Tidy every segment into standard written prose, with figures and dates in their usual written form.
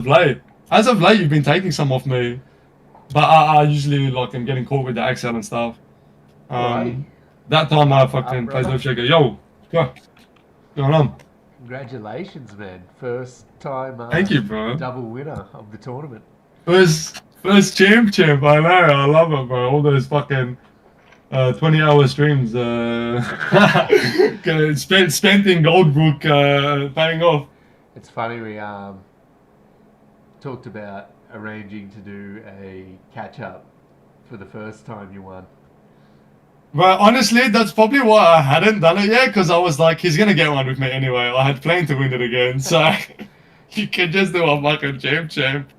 late. As of late, you've been taking some off me, but I usually like am getting caught with the accent and stuff. Well, hey, That time I up, fucking plays brother. no checker. Yo, what's going on? Congratulations, man. First time Thank you, bro. double winner of the tournament. First champ. I know. I love it, bro. All those fucking 20-hour streams spent in Goldbrook paying off. It's funny, we talked about arranging to do a catch up for the first time you won. But honestly, that's probably why I hadn't done it yet, because I was like, he's gonna get one with me anyway. I had planned to win it again, so you can just do a fucking champ. Fuck.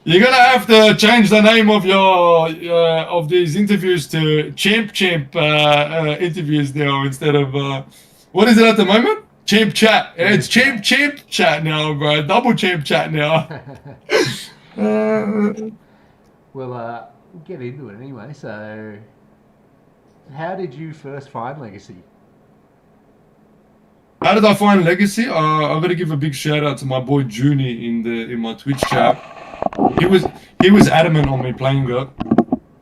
You're gonna have to change the name of your of these interviews to champ interviews now instead of what is it at the moment? Champ chat. It's champ chat now, bro. Double champ chat now. Well, we'll get into it anyway. So, how did you first find Legacy? How did I find Legacy? I got to give a big shout out to my boy Junie in my Twitch chat. He was adamant on me playing it.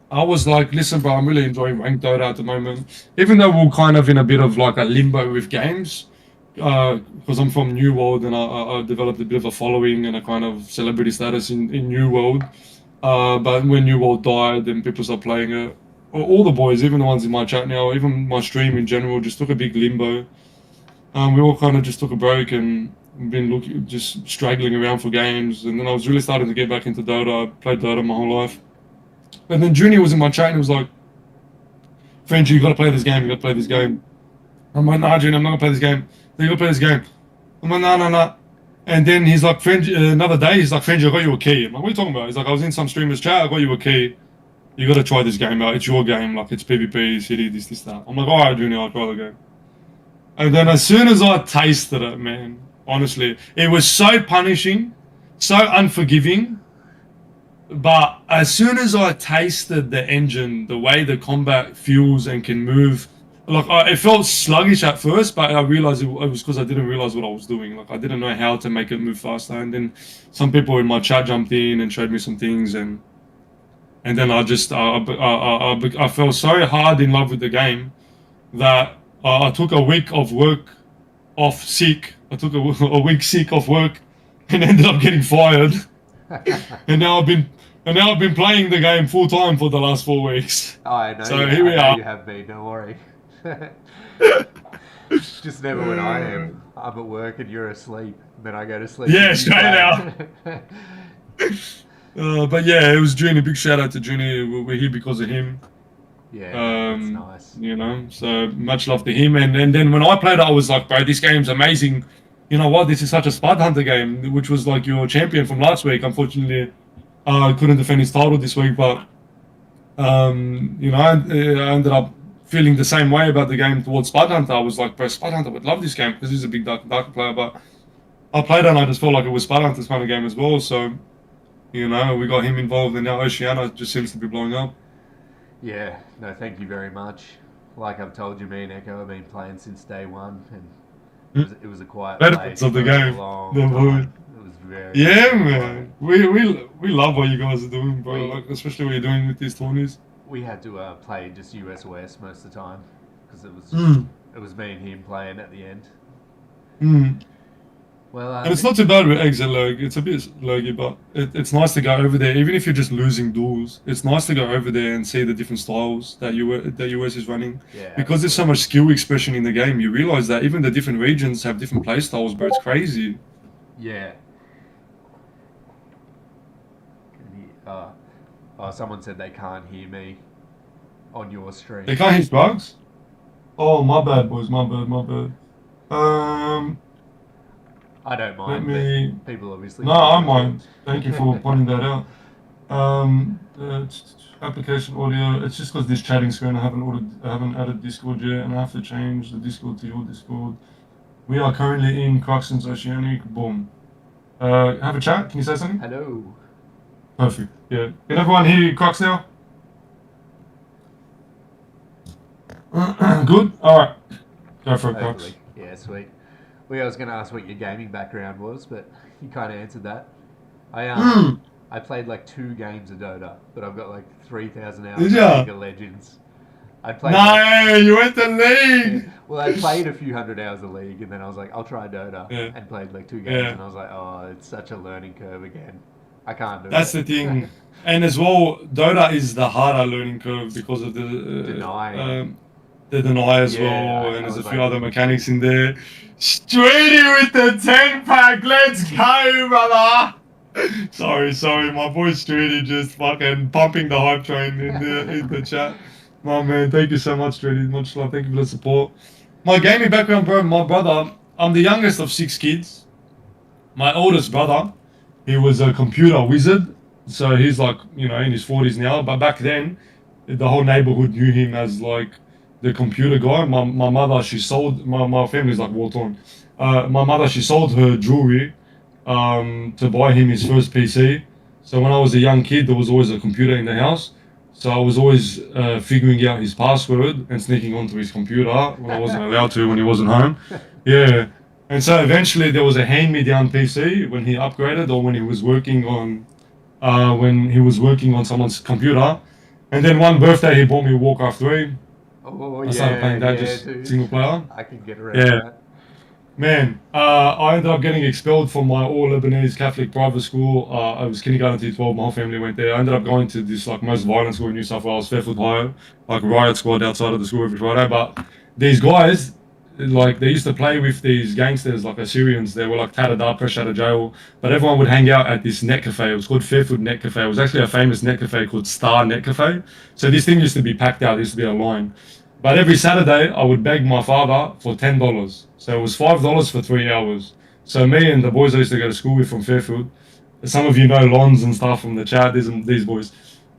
I was like, listen, bro, I'm really enjoying ranked Dota at the moment. Even though we're kind of in a bit of like a limbo with games, because I'm from New World and I developed a bit of a following and a kind of celebrity status in New World. But when New World died, then people started playing it. All the boys, even the ones in my chat now, even my stream in general, just took a big limbo. We all kind of just took a break and been just straggling around for games. And then I was really starting to get back into Dota. I played Dota my whole life. And then Junior was in my chat and he was like, Frangie, you gotta play this game, you gotta play this game. I'm like, nah, Junior, I'm not gonna play this game. You gotta play this game. I'm like, nah. And then he's like, another day, he's like, Frangie, I got you a key. I'm like, what are you talking about? He's like, I was in some streamer's chat, I got you a key. You gotta try this game out. It's your game, like it's PvP, city, this, that. I'm like, alright, Junior, I'll try the game. And then as soon as I tasted it, man, honestly, it was so punishing, so unforgiving. But as soon as I tasted the engine, the way the combat feels and can move, like it felt sluggish at first, but I realized it was because I didn't realize what I was doing. Like I didn't know how to make it move faster. And then some people in my chat jumped in and showed me some things, and then I fell so hard in love with the game that I took a week of work off sick. I took a week sick off work, and ended up getting fired. and now I've been playing the game full time for the last 4 weeks. Oh, I know. So here we I know are. you have been. Don't worry. Just never when I am. I'm at work and you're asleep. And then I go to sleep. Yeah, straight out. But yeah, it was Junie. Big shout out to Junie. We're here because of him. Yeah, that's nice. You know, so much love to him. And then when I played it, I was like, bro, this game's amazing. You know what? This is such a Spud Hunter game, which was like your champion from last week. Unfortunately, couldn't defend his title this week, but you know, I ended up feeling the same way about the game towards Spud Hunter. I was like, bro, Spud Hunter would love this game because he's a big dark player. But I played it and I just felt like it was Spud Hunter's kind of game as well. So, you know, we got him involved, and now Oceania just seems to be blowing up. Yeah, no, thank you very much. Like I've told you, me and Echo have been playing since day one, and it was a quiet Benefits play of the for game. a long time. It was very Man. We love what you guys are doing, bro. Like especially what you're doing with these tourneys. We had to play just US West most of the time because it was me and him playing at the end. Well, and it's not too bad with exit lag. It's a bit laggy, but it's nice to go over there. Even if you're just losing duels, it's nice to go over there and see the different styles that US is running. Yeah, because there's so much skill expression in the game, you realize that even the different regions have different play styles, bro. It's crazy. Yeah. Someone said they can't hear me on your stream. They can't hear Sparks? Oh, my bad, boys. My bad. I don't mind. People obviously. No, I mind. Thank you for pointing that out. Application audio. It's just because this chatting screen I haven't added Discord yet, and I have to change the Discord to your Discord. We are currently in Cruxton's Oceanic. Boom. Have a chat. Can you say something? Hello. Perfect. Yeah. Can everyone hear Crux now? Good. All right. Go for it, Crux. Yeah, sweet. I was going to ask what your gaming background was, but you kind of answered that. I Hmm. I played like 2 games of Dota, but I've got like 3,000 Did hours of League ya? of Legends. I played like No, you went to league. well, I played a few hundred hours of League, and then I was like, I'll try Dota, Yeah, and played like 2 games, yeah. and I was like, oh, it's such a learning curve again. I can't do That's it. the thing. And as well, Dota is the harder learning curve because of Denying. the deny as Yeah, well, and I there's a was few like, other mechanics in there. Streety with the 10 pack, let's go, brother! Sorry, my boy Streety just fucking pumping the hype train in the chat. My man, thank you so much, Streety. Much love, thank you for the support. My gaming background, bro, my brother, I'm the youngest of 6 kids. My oldest brother, he was a computer wizard, so he's like, in his 40s now. But back then, the whole neighborhood knew him as like the computer guy. My mother, she sold, my family's like war torn. My mother, she sold her jewelry to buy him his first PC. So when I was a young kid, there was always a computer in the house. So I was always figuring out his password and sneaking onto his computer when I wasn't allowed to, when he wasn't home. Yeah. And so eventually there was a hand-me-down PC when he upgraded, or when he was working on someone's computer. And then one birthday he bought me Warcraft 3. oh I started yeah, playing that yeah, just dude, single player. I can get around Yeah. that. Man, I ended up getting expelled from my all Lebanese Catholic private school. I was kindergarten to 12. My whole family went there. I ended up going to this like most violent school in New South Wales, Fairfield High, like riot squad outside of the school every Friday. But these guys, like they used to play with these gangsters, like Assyrians. They were like tattered up, fresh out of jail. But everyone would hang out at this net cafe. It was called Fairfield Net Cafe. It was actually a famous net cafe called Star Net Cafe. So this thing used to be packed out. There used to be a line. But every Saturday, I would beg my father for $10. So it was $5 for 3 hours. So me and the boys I used to go to school with from Fairfield, some of you know Lons and stuff from the chat, these boys,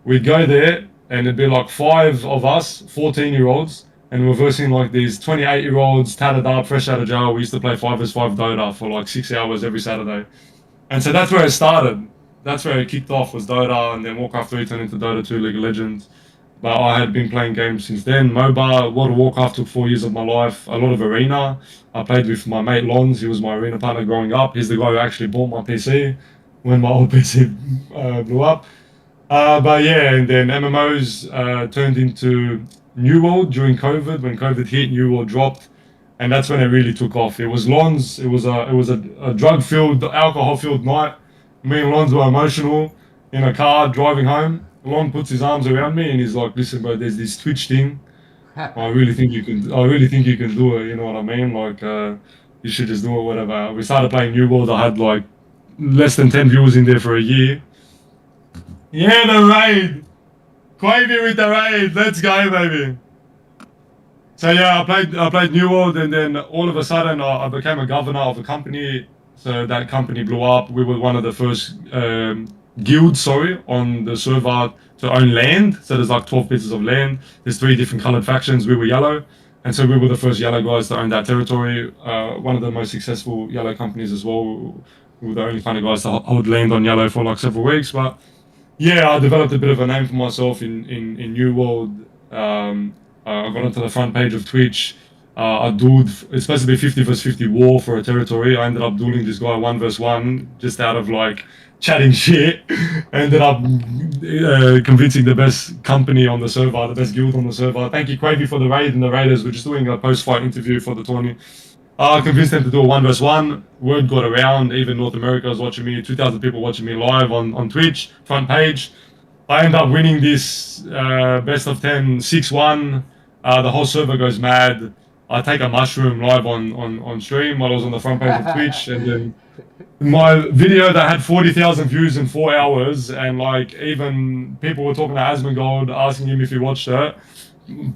we'd go there and it'd be like 5 of us, 14-year-olds, and we're versing like these 28-year-olds, tattered up, fresh out of jail. We used to play 5v5 Dota for like 6 hours every Saturday. And so that's where it started. That's where it kicked off, was Dota, and then Warcraft 3 turned into Dota 2, League of Legends. But I had been playing games since then. MOBA, World of Warcraft took 4 years of my life. A lot of Arena. I played with my mate Lons. He was my Arena partner growing up. He's the guy who actually bought my PC when my old PC blew up. But yeah, and then MMOs turned into New World during COVID. When COVID hit, New World dropped, and that's when it really took off. It was Lons. It was a drug-filled, alcohol-filled night. Me and Lons were emotional in a car driving home. Lon puts his arms around me and he's like, "Listen, bro, there's this Twitch thing. I really think you can. I really think you can do it. You know what I mean? Like, you should just do it. Whatever." We started playing New World. I had like less than 10 viewers in there for a year. Yeah, the raid. Quavy with the raid. Let's go, baby. So yeah, I played New World, and then all of a sudden I became a governor of a company. So that company blew up. We were one of the first guilds, sorry, on the server to own land. So there's like 12 pieces of land. There's 3 different colored factions. We were yellow, and so we were the first yellow guys to own that territory. One of the most successful yellow companies as well. We were the only kind of guys to hold land on yellow for like several weeks. But yeah, I developed a bit of a name for myself in New World. I got onto the front page of Twitch. I dueled, it's supposed to be 50 versus 50 war for a territory. I ended up dueling this guy 1v1 just out of like chatting shit. Ended up convincing the best company on the server, the best guild on the server. Thank you, Quavy, for the raid and the Raiders. We're just doing a post-fight interview for the tourney. I convinced them to do a 1v1. Word got around. Even North America was watching me. 2,000 people watching me live on Twitch, front page. I end up winning this best of 10, 6-1. The whole server goes mad. I take a mushroom live on stream while I was on the front page of Twitch. And then my video that had 40,000 views in 4 hours. And like even people were talking to Asmongold, asking him if he watched it.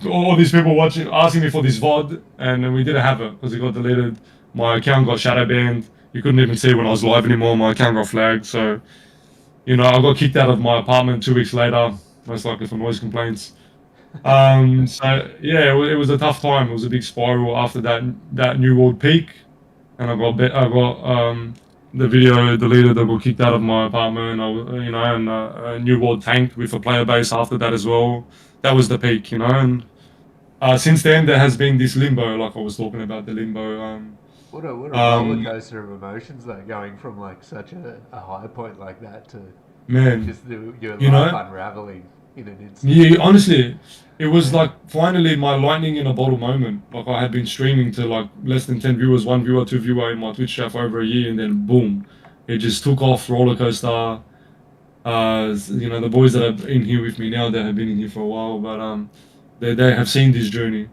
All these people watching, asking me for this VOD, and then we didn't have it because it got deleted. My account got shadow banned. You couldn't even see when I was live anymore. My account got flagged. So, I got kicked out of my apartment 2 weeks later, most likely for noise complaints. So yeah, it was a tough time. It was a big spiral after that New World peak, and I got the video deleted. I got kicked out of my apartment. And New World tanked with a player base after that as well. That was the peak. And since then there has been this limbo, like I was talking about the limbo. What a roller Um, coaster of emotions though, going from like such a high point like that to man, just your you life know, unraveling in an instant. yeah, honestly, it was like finally my lightning in a bottle moment. Like I had been streaming to like less than 10 viewers, one viewer, two viewer in my Twitch chat for over a year, and then boom, it just took off roller coaster. The boys that are in here with me now, they have been in here for a while, but they have seen this journey.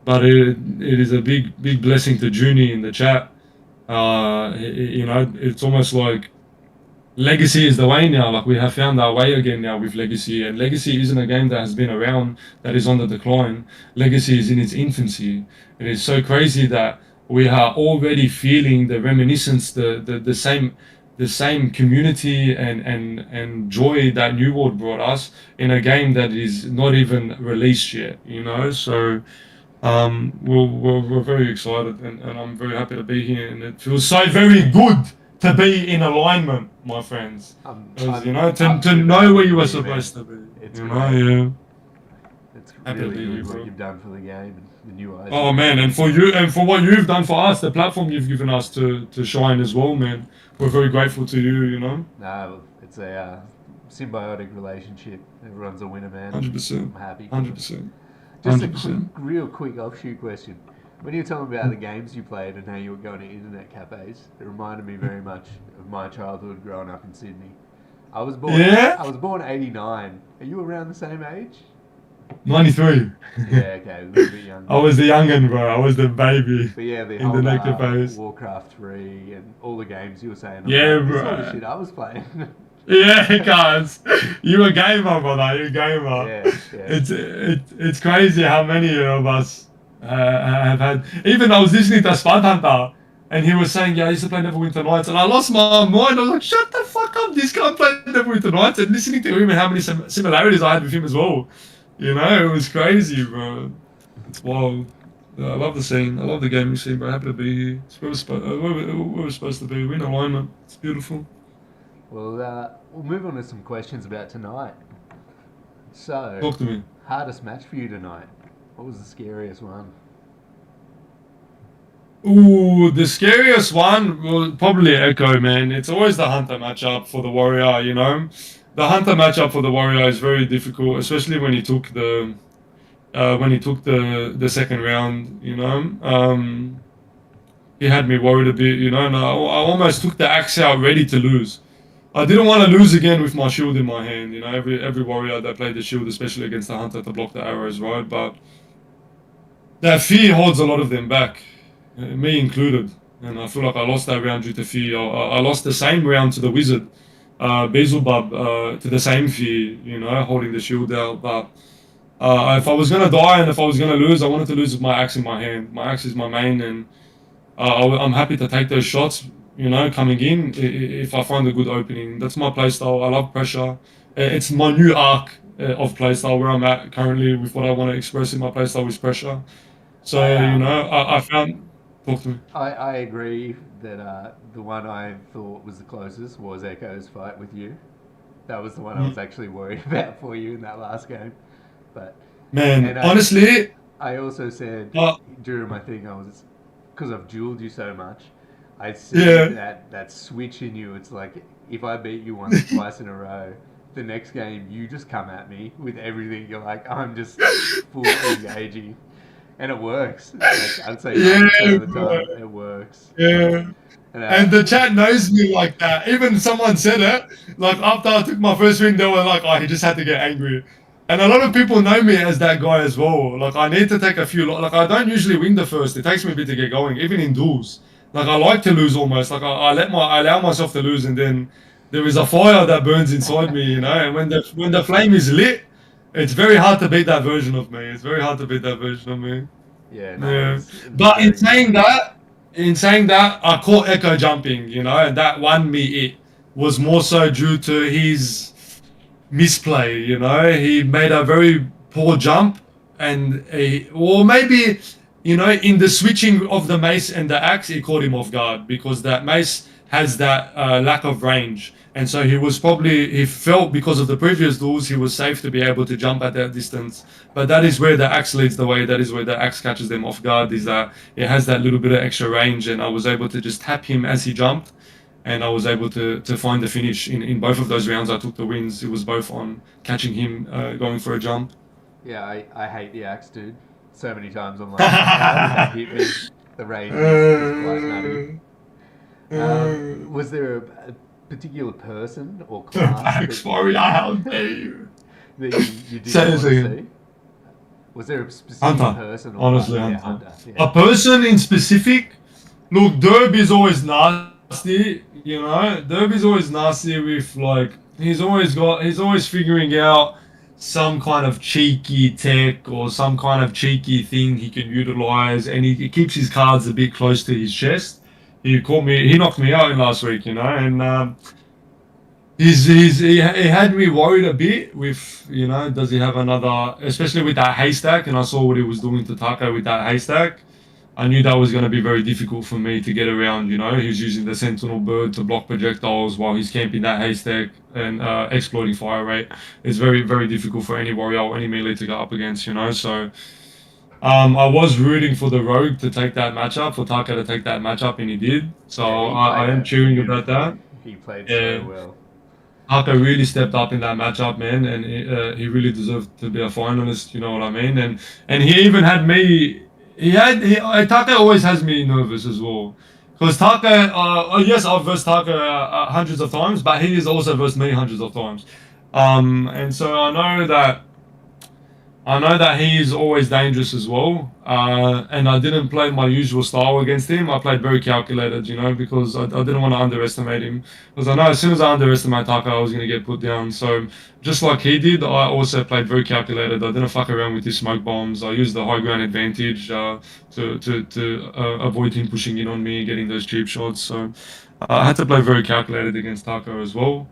But it is a big blessing to Junie in the chat. It's almost like Legacy is the way now. Like we have found our way again now with Legacy, and Legacy isn't a game that has been around that is on the decline. Legacy is in its infancy. It is so crazy that we are already feeling the reminiscence, the same community and joy that New World brought us in a game that is not even released yet. So we're very excited, and I'm very happy to be here, and it feels so very good to be in alignment, my friends. As, I'm to absolutely know where happy you for were you, man. supposed to be. It's great. Yeah. It's Happy to really be here, good what bro. you've done for the game and the new Oh idea. man, and for you and for what you've done for us, the platform you've given us to shine as well, man. We're very grateful to you. No, it's a symbiotic relationship. Everyone's a winner, man. 100%. I'm happy for it. 100%. Just a 100%. real quick offshoot question. When you were telling me about the games you played and how you were going to internet cafes, it reminded me very much of my childhood growing up in Sydney. I was born. Yeah? I was born '89. Are you around the same age? 93. Yeah, okay, a little bit younger. I was the youngin', bro. I was the baby But yeah, the in the whole naked phase. Warcraft 3 and all the games you were saying, I'm Yeah, like, this is all the bro. shit I was playing. Yeah, guys, you a gamer, brother. You a gamer. Yeah, yeah. It's crazy how many of us have had. Even I was listening to Spud Hunter, and he was saying, "Yeah, I used to play Neverwinter Nights," and I lost my mind. I was like, "Shut the fuck up! This guy played Neverwinter Nights," and listening to him and how many similarities I had with him as well. It was crazy, bro. It's wild. I love the scene. I love the gaming scene, bro. Happy to be here. It's where we're supposed to be. We're in alignment. It's beautiful. Well, we'll move on to some questions about tonight. So, Talk to me. hardest match for you tonight? What was the scariest one? Ooh, the scariest one will probably Echo, man. It's always the Hunter matchup for the Warrior. The Hunter matchup for the Warrior is very difficult, especially when he took the second round. He had me worried a bit, and I almost took the axe out ready to lose. I didn't want to lose again with my shield in my hand. Every warrior that played the shield, especially against the hunter, to block the arrows, right? But that fear holds a lot of them back, me included. And I feel like I lost that round due to fear. I lost the same round to the wizard, Beelzebub, to the same fear, holding the shield out. But if I was gonna die and if I was gonna lose, I wanted to lose with my axe in my hand. My axe is my main, and I'm happy to take those shots, coming in if I find a good opening. That's my playstyle. I love pressure. It's my new arc of playstyle where I'm at currently with what I want to express in my playstyle with pressure. So, I I found. Talk to me. I agree that the one I thought was the closest was Echo's fight with you. That was the one I was actually worried about for you in that last game. But Man, and honestly, I also said uh, during my thing, I was, because I've dueled you so much, I see yeah. that switch in you. It's like if I beat you once or twice in a row, the next game you just come at me with everything. You're like, I'm just full engaging, and it works. Like, I'd say 90% Yeah, of the bro. time it works. Yeah. And And the chat knows me like that. Even someone said it. Like after I took my first win, they were like, "Oh, he just had to get angry." And a lot of people know me as that guy as well. Like I need to take a few. Like I don't usually win the first. It takes me a bit to get going, even in duels. Like I like to lose almost. Like I allow myself to lose, and then there is a fire that burns inside me. And when the flame is lit, it's very hard to beat that version of me. It's very hard to beat that version of me. yeah, no, Yeah. it was But in very good. saying that, I caught Echo jumping, and that won me. It was more so due to his misplay. He made a very poor jump, or maybe, in the switching of the mace and the axe, he caught him off guard because that mace has that lack of range. And so he felt because of the previous duels, he was safe to be able to jump at that distance. But that is where the axe leads the way. That is where the axe catches them off guard, is that it has that little bit of extra range. And I was able to just tap him as he jumped. And I was able to find the finish in both of those rounds. I took the wins. It was both on catching him going for a jump. Yeah, I hate the axe, dude. So many times I'm like, how did that hit me? The range is quite nutty. Was there a particular person or class Axe warrior, how dare you? that you did Say want this to again. see? Was there a specific Hunter. person or Honestly, class? Yeah, Hunter. Hunter. A Yeah. person in specific. Look, Derby's always nasty. Derby's always nasty with like he's always figuring out some kind of cheeky tech or some kind of cheeky thing he can utilize, and he keeps his cards a bit close to his chest. He knocked me out in last week, and he had me worried a bit with, does he have another, especially with that haystack, and I saw what he was doing to Taka with that haystack. I knew that was going to be very difficult for me to get around, He's using the sentinel bird to block projectiles while he's camping that haystack and exploiting fire rate. It's very, very difficult for any warrior or any melee to go up against. So I was rooting for the rogue to take that matchup, for Taka to take that matchup, and he did. So Yeah, he I played am that cheering about that. beautifully. He played Yeah. so well. Taka really stepped up in that matchup, man, and he really deserved to be a finalist. You know what I mean? And he even had me. Taka always has me nervous as well, because Taka. Yes, I've versed Taka hundreds of times, but he has also versed me hundreds of times. And so I know that he is always dangerous as well. And I didn't play my usual style against him. I played very calculated, because I didn't want to underestimate him. Because I know as soon as I underestimate Taka, I was going to get put down. So just like he did, I also played very calculated. I didn't fuck around with his smoke bombs. I used the high ground advantage to avoid him pushing in on me and getting those cheap shots. So I had to play very calculated against Taka as well.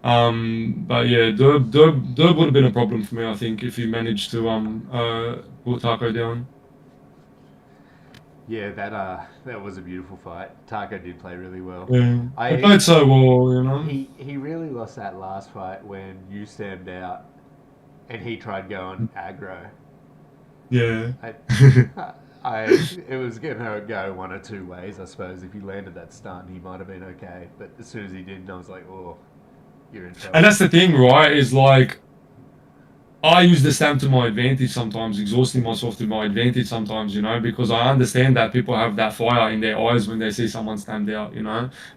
But yeah, Derb would have been a problem for me, I think, if he managed to put Taco down. Yeah, that was a beautiful fight. Taco did play really well. Yeah, he I played so well. he really lost that last fight when you stemmed out and he tried going aggro. Yeah. I, it was gonna go one or two ways, I suppose. If he landed that stun, he might have been okay. But as soon as he did, I was like, oh, you're in And trouble. that's the thing, right? Is like I use the stamp to my advantage sometimes, exhausting myself to my advantage sometimes, because I understand that people have that fire in their eyes when they see someone stand out.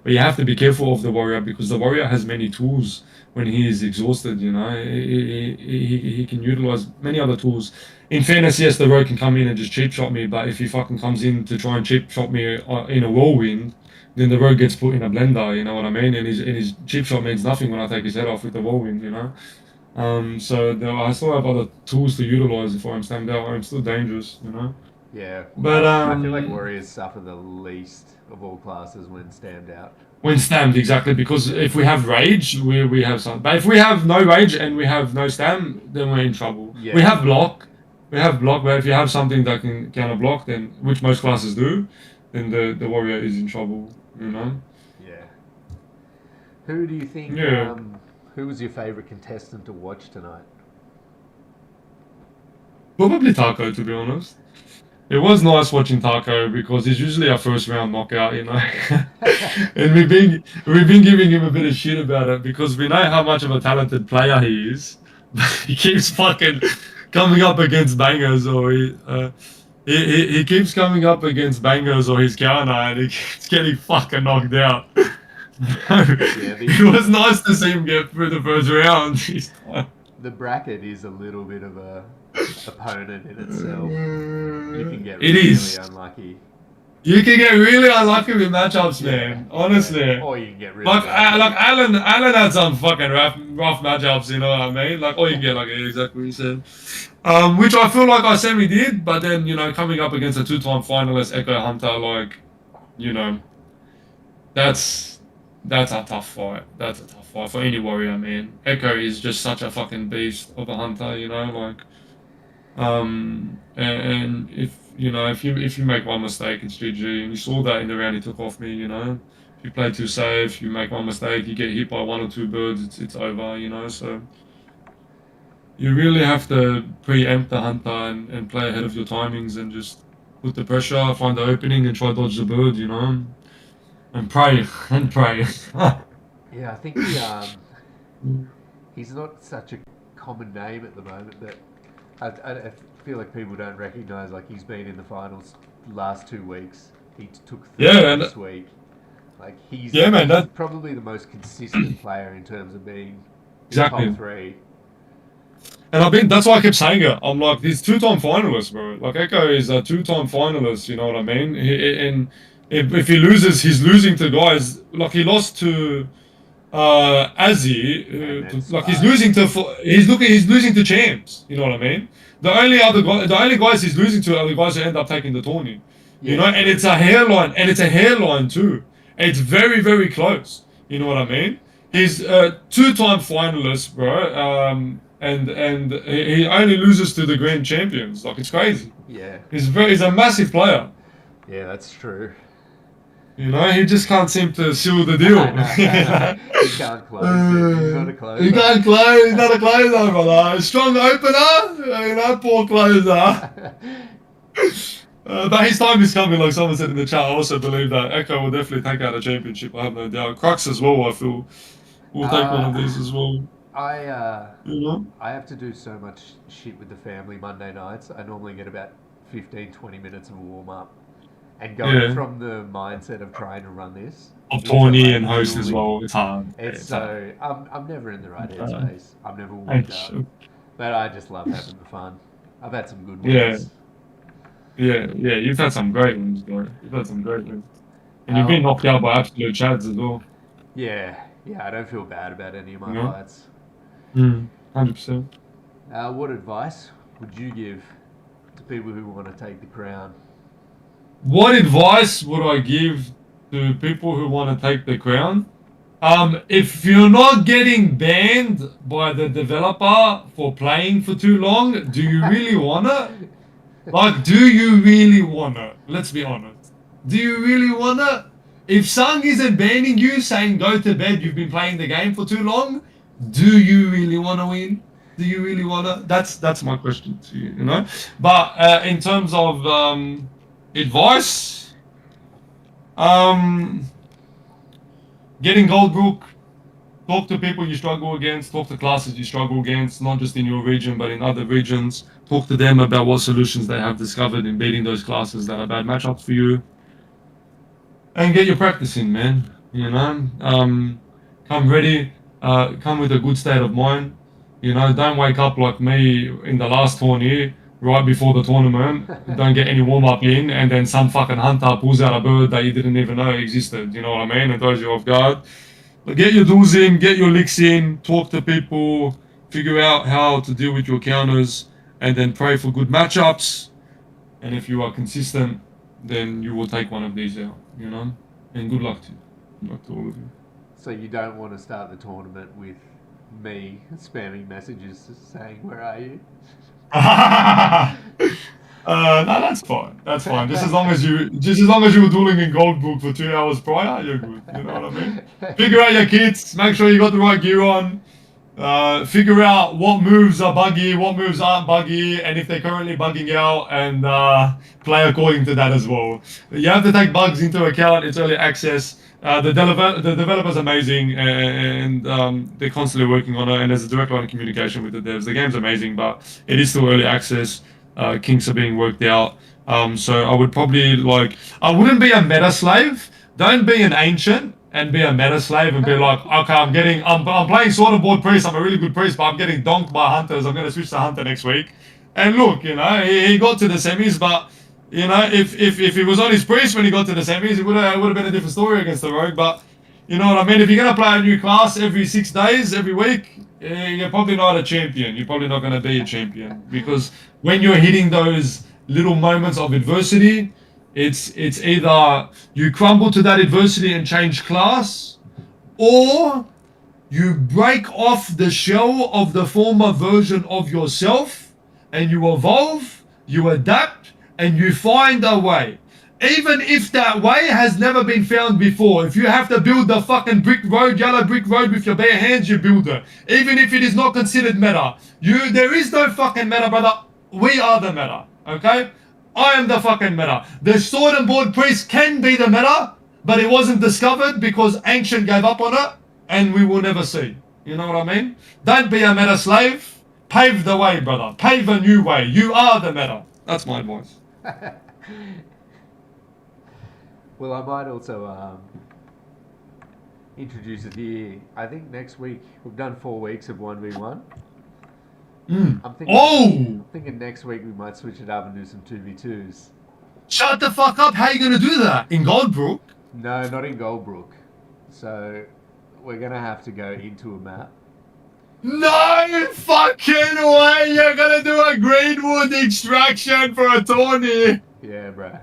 But you have to be careful of the warrior, because the warrior has many tools when he is exhausted. He can utilize many other tools. In fairness, yes, the rogue can come in and just cheap shot me, but if he fucking comes in to try and cheap shot me in a whirlwind, then the rogue gets put in a blender, you know what I mean? And his cheap shot means nothing when I take his head off with the whirlwind. So I still have other tools to utilize if I'm stand out. I'm still dangerous. Yeah, But I feel like warriors suffer the least of all classes when stemmed out. when stamped, exactly, because if we have rage, we have some. But if we have no rage and we have no stamp, then we're in trouble. Yeah. We have block. We have block, but if you have something that can counter block, then which most classes do, then the warrior is in trouble. Yeah. Who do you think? Yeah. Who was your favorite contestant to watch tonight? Probably Taco, to be honest. It was nice watching Taco because he's usually a first round knockout. And we've been giving him a bit of shit about it because we know how much of a talented player he is. But he keeps fucking coming up against bangers, or he keeps coming up against bangers or his counter, and he keeps getting fucking knocked out. It was nice to see him get through the first round. The bracket is a little bit of a opponent in itself. You can get It really is. unlucky. You can get really unlucky with matchups, man. Honestly. Yeah. Or you can get really Like, lucky. Alan had some fucking rough matchups, you know what I mean? Like, or you can get like exactly what you said. Which I feel like I semi did, but then coming up against a two-time finalist, Echo Hunter, like, you know, that's a tough fight. That's a tough fight for any warrior, man. Echo is just such a fucking beast of a hunter, like, and if you make one mistake, it's GG. And you saw that in the round he took off me. If If you play too safe, you make one mistake, you get hit by one or two birds, it's over, you know. So you really have to preempt the hunter and play ahead of your timings and just put the pressure, find the opening, and try to dodge the bird, you know, and pray and pray. Yeah, I think he's not such a common name at the moment, but I feel like people don't recognise, like, he's been in the finals last 2 weeks. He took third Yeah, this week. Like, yeah, man, he's that probably the most consistent player in terms of being in the top exactly. three. And that's why I kept saying it. I'm like, he's two-time finalist, bro. Like, Echo is a two-time finalist, you know what I mean? And if he loses, he's losing to guys, like he lost to Azzy, And then like he's Spice. losing to he's losing to champs, you know what I mean? The only guys he's losing to are the guys who end up taking the tourney. You know, Yeah, and true. it's a hairline too. It's very, very close. You know what I mean? He's a two-time finalist, bro. And he only loses to the grand champions. Like, it's crazy. Yeah. He's a massive player. Yeah, that's true. You know, he just can't seem to seal the No, deal. no, no. He can't close it. He's not a closer. He can't close. He's not a closer, brother. Strong opener. You know, poor closer. But his time is coming, like someone said in the chat. I also believe that Echo will definitely take out a championship. I have no doubt. Crux as well, I feel, will take one of these as well. You know? I have to do so much shit with the family Monday nights. I normally get about 15, 20 minutes of a warm up. And going Yeah. from the mindset of trying to run this Of into, Tawny like, and host as dueling, well. It's hard. it's hard. so I'm never in the right Uh, headspace. I'm never warmed it's- up. But I just love having the fun. I've had some good Yeah. ones. yeah. You've had some great ones, bro. You've had some great ones. And you've been knocked out by absolute chads as well. Yeah, I don't feel bad about any of my Yeah. fights. 100%. What advice would you give to people who want to take the crown? What advice would I give to people who want to take the crown? If you're not getting banned by the developer for playing for too long, do you really wanna? Like, do you really wanna? Let's be honest. Do you really wanna? If Sung isn't banning you, saying go to bed, you've been playing the game for too long, do you really wanna win? Do you really wanna? That's my question to you, you know? But in terms of advice, getting Goldbrook, talk to people you struggle against, talk to classes you struggle against, not just in your region, but in other regions. Talk to them about what solutions they have discovered in beating those classes that are bad matchups for you. And get your practice in, man. You know? Come ready, come with a good state of mind. You know, don't wake up like me in the last tourney, right before the tournament, don't get any warm-up in, and then some fucking hunter pulls out a bird that you didn't even know existed, you know what I mean, and throws you off guard. But get your duels in, get your licks in, talk to people, figure out how to deal with your counters, and then pray for good matchups. And if you are consistent, then you will take one of these out, you know? And good luck to you. Good luck to all of you. So you don't want to start the tournament with me spamming messages saying, "Where are you?" No, that's fine. That's fine. Just as long as you were dueling in Goldbook for 2 hours prior, you're good. You know what I mean? Figure out your kits. Make sure you got the right gear on. Figure out what moves are buggy, what moves aren't buggy, and if they're currently bugging out, and play according to that as well. You have to take bugs into account. It's early access. The developer's amazing, and they're constantly working on it, and there's a direct line of communication with the devs. The game's amazing, but it is still early access. Kinks are being worked out. So I would probably, like, I wouldn't be a meta slave. Don't be an ancient and be a meta slave and be like, okay, I'm playing Sword and Board Priest. I'm a really good priest, but I'm getting donked by hunters. I'm going to switch to hunter next week. And look, you know, he got to the semis, but you know, if he was on his priest when he got to the semis, it would have been a different story against the rogue. But you know what I mean? If you're going to play a new class every 6 days, every week, you're probably not a champion. You're probably not going to be a champion, because when you're hitting those little moments of adversity, it's either you crumble to that adversity and change class, or you break off the shell of the former version of yourself and you evolve, you adapt, and you find a way. even if that way has never been found before, if you have to build the fucking brick road, yellow brick road with your bare hands, you build it. Even if it is not considered meta. There is no fucking meta, brother. We are the meta, okay? I am the fucking meta. The sword and board priest can be the meta, but it wasn't discovered because Ancient gave up on it, and we will never see. You know what I mean? Don't be a meta slave. Pave the way, brother. Pave a new way. You are the meta. That's my advice. Well, I might also introduce it here. I think next week we've done 4 weeks of 1v1. I'm thinking next week we might switch it up and do some 2v2s. Shut the fuck up. How are you going to do that? In Goldbrook? No, not in Goldbrook. So we're going to have to go into a map. No fucking way. You're going to do a Greenwood extraction for a tourney. Yeah, bro.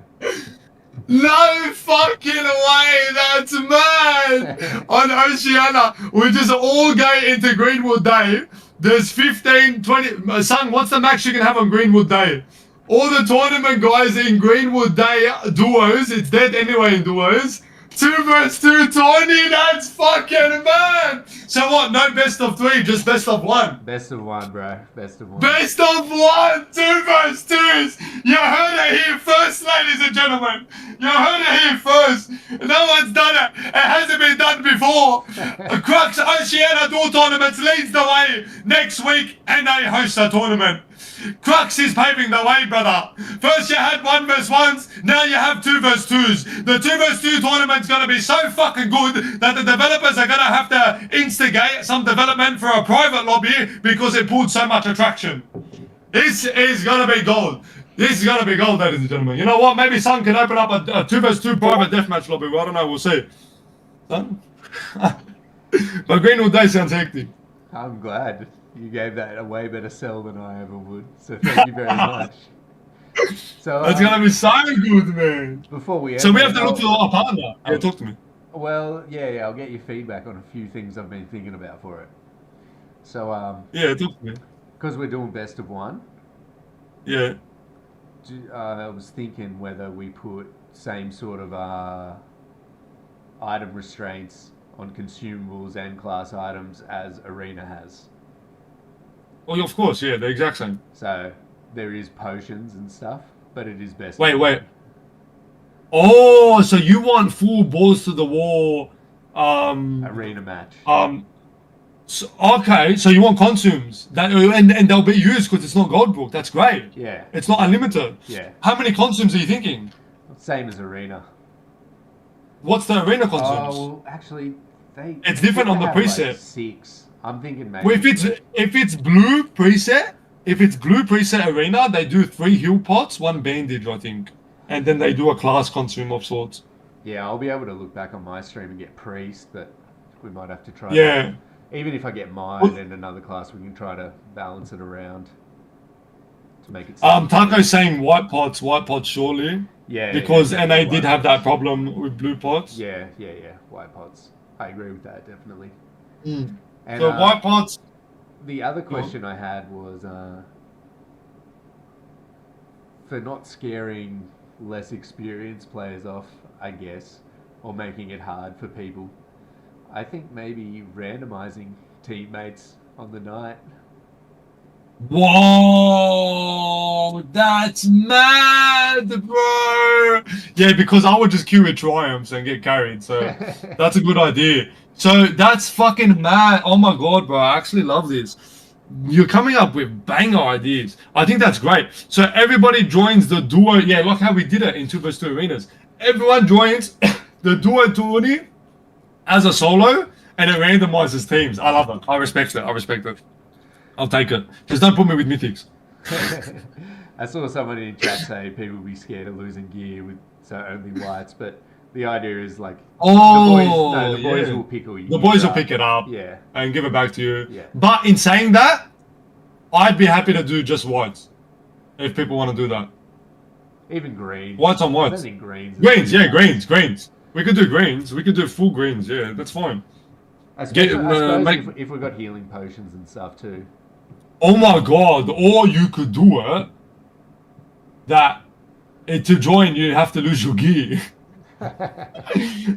No fucking way, that's mad! On Oceania, we just all go into Greenwood Day. There's 15, 20... Son, what's the max you can have on Greenwood Day? All the tournament guys in Greenwood Day duos, it's dead anyway in duos. 2 versus 2 tourney, that's fucking mad! So what, no best of 3, just best of 1? Best of 1, bro. Best of 1. Best of 1, 2 versus 2s! You heard it here first, ladies and gentlemen! You heard it here first! No one's done it! It hasn't been done before! Crux Oceania Dual Tournaments leads the way next week, and they host a tournament. Crux is paving the way, brother. First you had 1 versus 1s, now you have 2 versus 2s. The 2 versus 2 tournament's gonna be so fucking good that the developers are gonna have to instigate some development for a private lobby because it pulled so much attraction. This is gonna be gold. This is gonna be gold, ladies and gentlemen. You know what? Maybe Sun can open up a 2 versus 2 private deathmatch lobby. Well, I don't know, we'll see. Sun? But Greenwood Day sounds hectic. I'm glad. You gave that a way better sell than I ever would, so thank you very much. So it's gonna be so good, man. Before we end, so we have to look for our partner. Yeah, talk to me. Well, yeah, I'll get your feedback on a few things I've been thinking about for it. So yeah, talk to me. Because we're doing best of 1. Yeah. I was thinking whether we put same sort of item restraints on consumables and class items as Arena has. Oh, of course, yeah, the exact same. So there is potions and stuff, but it is best. Wait. Oh, so you want full balls to the wall arena match. So, okay, so you want consumes that and they'll be used because it's not Goldbrook. That's great. Yeah. It's not unlimited. Yeah. How many consumes are you thinking? Same as Arena. What's the Arena consumes? Oh, well, actually, it's different on the preset. Like 6. I'm thinking maybe. Well, if it's blue preset Arena, they do 3 heal pots, 1 bandage, I think, and then they do a class consume of sorts. Yeah, I'll be able to look back on my stream and get priest, but we might have to try. Yeah. That. Even if I get mine and another class, we can try to balance it around to make it. Taco's saying white pots surely. Yeah. Because NA did have that problem with blue pots. Yeah. White pots. I agree with that definitely. Mm. And, so white pots. The other question I had was for not scaring less experienced players off, I guess, or making it hard for people. I think maybe randomizing teammates on the night. Whoa, that's mad, bro. Yeah, because I would just queue with triumphs and get carried. So that's a good idea. So that's fucking mad. Oh my god, bro. I actually love this. You're coming up with banger ideas. I think that's great. So everybody joins the duo. Yeah, look how we did it in 2 vs 2 arenas. Everyone joins the duo tourney as a solo, and it randomizes teams. I love that. I respect it. I'll take it. Just don't put me with mythics. I saw someone in chat say people be scared of losing gear with only whites, but the idea is like the boys will pick all you. The boys will pick it up, and give it back to you. Yeah. But in saying that, I'd be happy to do just whites if people want to do that. Even greens. Whites on whites. I think greens. Greens. We could do greens. We could do full greens. Yeah, that's fine. I suppose if we got healing potions and stuff too. Oh my god! Or you could do it that To join, you have to lose your gear.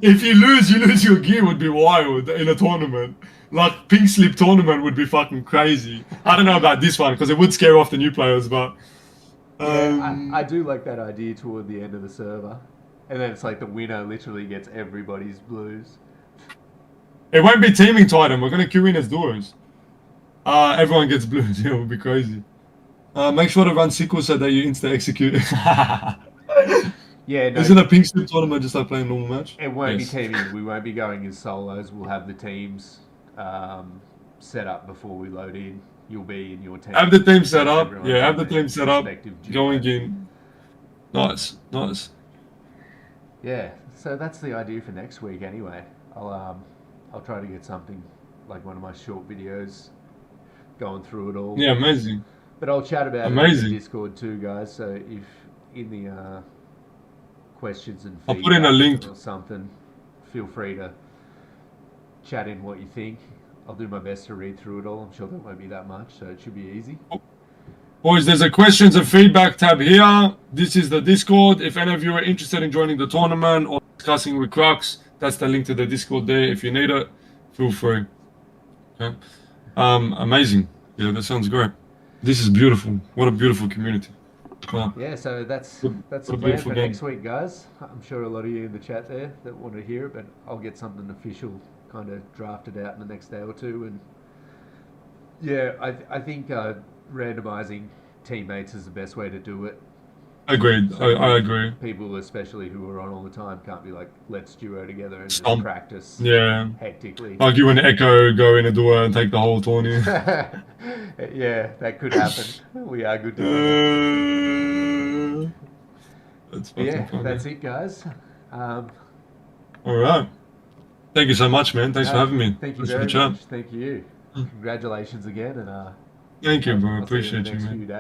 If you lose your gear would be wild in a tournament. Like Pink Slip tournament would be fucking crazy. I don't know about this one because it would scare off the new players, but Yeah, I do like that idea toward the end of the server. And then it's like the winner literally gets everybody's blues. it won't be teaming Titan. We're gonna queue in as duos. Everyone gets blues. It would be crazy. Make sure to run sequels so that you insta execute. Yeah, no, Isn't a Pink Slip tournament just like playing a normal match? it won't Yes. be teaming. We won't be going as solos. We'll have the teams set up before we load in. You'll be in your team. Have the team set up. Everyone Yeah, have in the their team set up. respective duo. Going in. Nice, nice. Yeah, so that's the idea for next week. Anyway, I'll try to get something like one of my short videos going through it all. Yeah, amazing. But I'll chat about it in Amazing. the Discord too, guys. So if in the questions and I'll put in a feedback link. or something, feel free to chat in what you think. I'll do my best to read through it all. I'm sure there won't be that much, so it should be easy. Boys, there's a questions and feedback tab here. This is the Discord. If any of you are interested in joining the tournament or discussing with Crux, that's the link to the Discord there. If you need it, feel free. Okay. Amazing. Yeah, that sounds great. This is beautiful. What a beautiful community. Wow. Yeah, so that's What the a plan beautiful for game. next week, guys. I'm sure a lot of you in the chat there that want to hear it, but I'll get something official kind of drafted out in the next day or two. And yeah, I think randomizing teammates is the best way to do it. Agreed. So I agree. people, especially who are on all the time, can't be like, let's duo together and just Stomp. practice Yeah. hectically. Like you and Echo go in a duo and take the whole tourney. Yeah, that could happen. We are good together. That's But fucking yeah, funny. that's it, guys. All right. Thank you so much, man. Thanks for having me. Thank you Thanks for very the chat. much. Thank you. Congratulations again, and Thank you, bro. I'll see you in Appreciate the you, next man. few days.